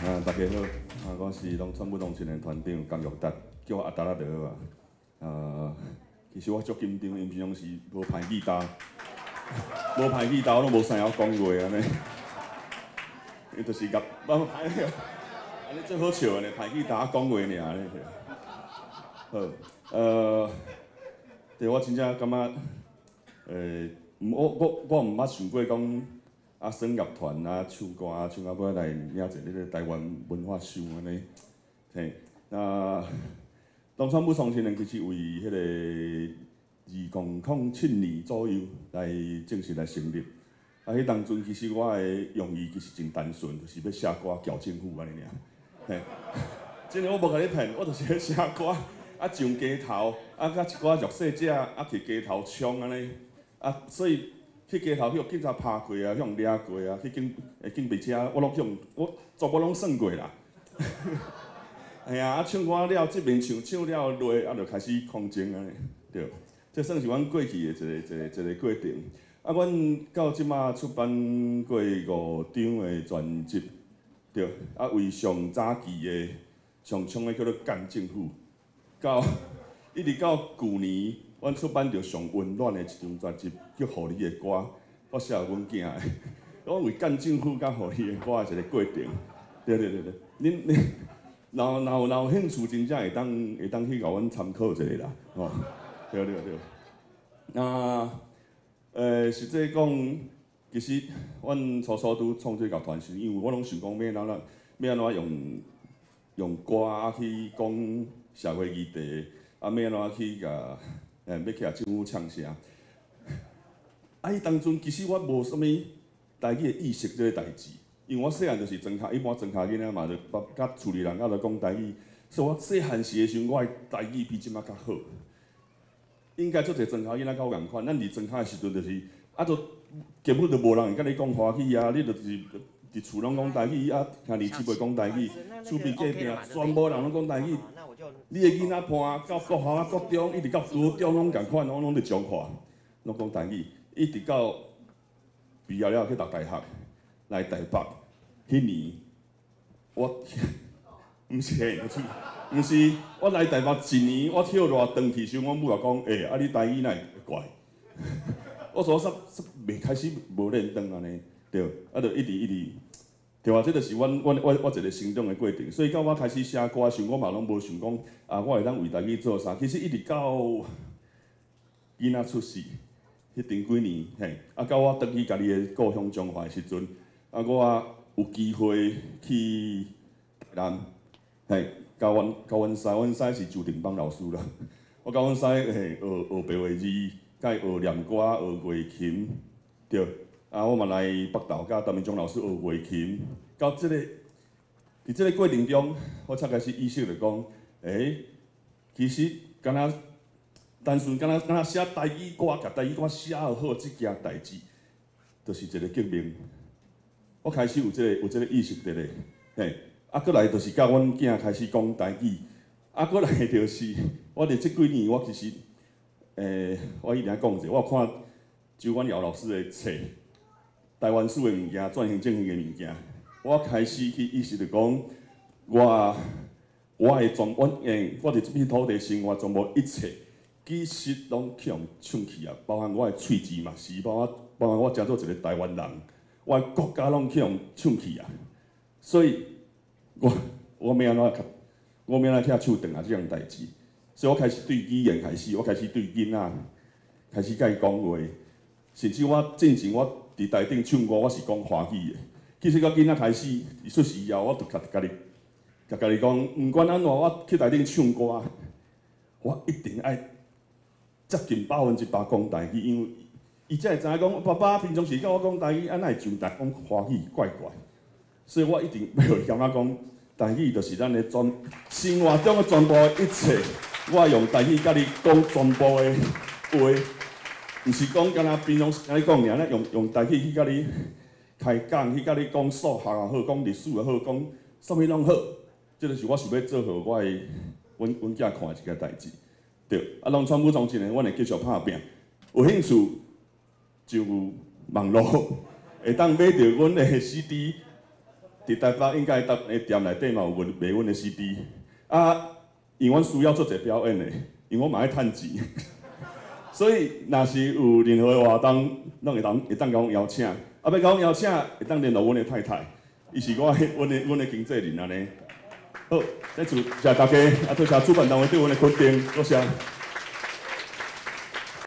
大家好，我是农村武农青年团长江玉达，叫我阿达拉德啊。其实我足紧张，因平常时无排吉他，无排吉他，我拢无啥晓讲话安尼。伊就是甲我排个，安尼最好笑安尼，排吉他讲话尔安尼。好，对我真正感觉，我毋捌想过讲。选乐团唱歌唱到尾来领一个迄个台湾文化赏安尼，嘿，农村武创青年其实为迄个2007年左右来正式来成立。迄当阵其实我的用意其实真单纯，就是要写歌交政府安尼尔。嘿，真诶我无甲你骗，我就是要写歌，上街头，甲一寡弱势者去街头冲安尼，所以。去街头去互警察拍过啊，去互掠过啊，去警备车，我全部拢算过啦。哎呀，唱歌了，这边唱了落，就开始空争安尼，对。这算是阮过去的一个过程。阮到即马出版过5张的专辑，对。为上早期的、上冲的叫做《干政府》，一直到去年。阮出版着上温暖的一张专辑，叫《互你的歌》，我写阮囝的。我为干政府甲互你的歌的一个过程。对，恁若有兴趣，真正会当去甲阮参考一下啦。吼，对。实际讲，其实阮初拄创这乐团时，因为我拢想讲要安怎用歌去讲社会议题，要安怎去甲。要去政府唱啥？伊当阵其实我无啥物台语的意识这个代志，因为我细汉就是一般庄脚囡仔嘛，就甲厝里人就讲台语，所以我细汉时的时阵，我的台语比即马较好。应该做者庄脚囡仔较有共款，咱伫庄脚的时阵就是，就根本就无人会甲你讲华语啊，你就是伫厝拢讲台语啊，兄弟姊妹讲台语，厝边隔壁全部人拢讲台语。你的囡仔伴到国校国中，一直到高中拢共款，拢伫彰化，拢讲台语，一直到毕业了去读大学，来台北。迄年我毋是，我来台北1年，我跳热转去时，阮母也讲，你台语哪会怪？我说未开始无练转安尼，对，就一直。对啊，这就是我一个成长的过程。所以到我开始写歌时，我嘛拢无想讲我会当为台语做啥。其实一直到囡仔出世，迄阵几年，嘿，到我倒去家己的故乡彰化的时阵，我有机会去台南，嘿，教阮师，阮师是周定邦老师啦。我教阮师嘿学白话字，甲伊学念歌、学乐琴，对。我嘛来北投，甲陈明忠老师学乐琴。到伫这个过程中，我才开始意识着讲，其实单纯敢若写台语歌，甲台语歌写好这件代志，就是一个革命。我开始有这个意识伫咧，嘿，过来就是甲阮囝开始讲台语，过来就是我伫这几年，我其实，我一定要讲者，我看周婉瑶老师的册。台湾史的物件，转型正义的物件，我开始去意识着讲，我伫这片土地生活，全部一切，其实拢去互唱去啊，包含我的喙齿嘛是，包含我诚做一个台湾人，我的国家拢去互唱去啊，所以我要安怎去唱长啊这样代志，所以我开始对语言我开始对囡仔开始甲伊讲话，甚至我进前我。伫台顶唱歌，我是讲华语的。其实到囡仔开始出世以后，我就家己讲，毋管安怎，我去台顶唱歌，我一定爱接近100%讲台语，因为伊才会知影讲，爸爸平常时甲我讲台语，哪会像讲华语怪怪。所以我一定要嫌我讲台语，就是咱的生活中的全部一切，我用台语甲你讲全部的话。毋是讲敢若平常时甲你讲尔，用台语去甲你开讲，去甲你讲数学也好，讲历史也好，讲啥物拢好，这就是我想要做互阮囝看的一件代志。对，农村武装青年，阮会继续拍拼，有兴趣就网络会当买到阮的 CD，伫台北应该店内底嘛有卖阮的 CD， 啊，因为阮需要做者表演的，因为我嘛爱趁钱，所以若是有任何活动，拢会当甲阮邀请，啊，要甲阮邀请会当联络阮的太太，伊是阮的经纪人安尼。好，再次谢大家，啊，多谢主办单位对阮的肯定，多谢。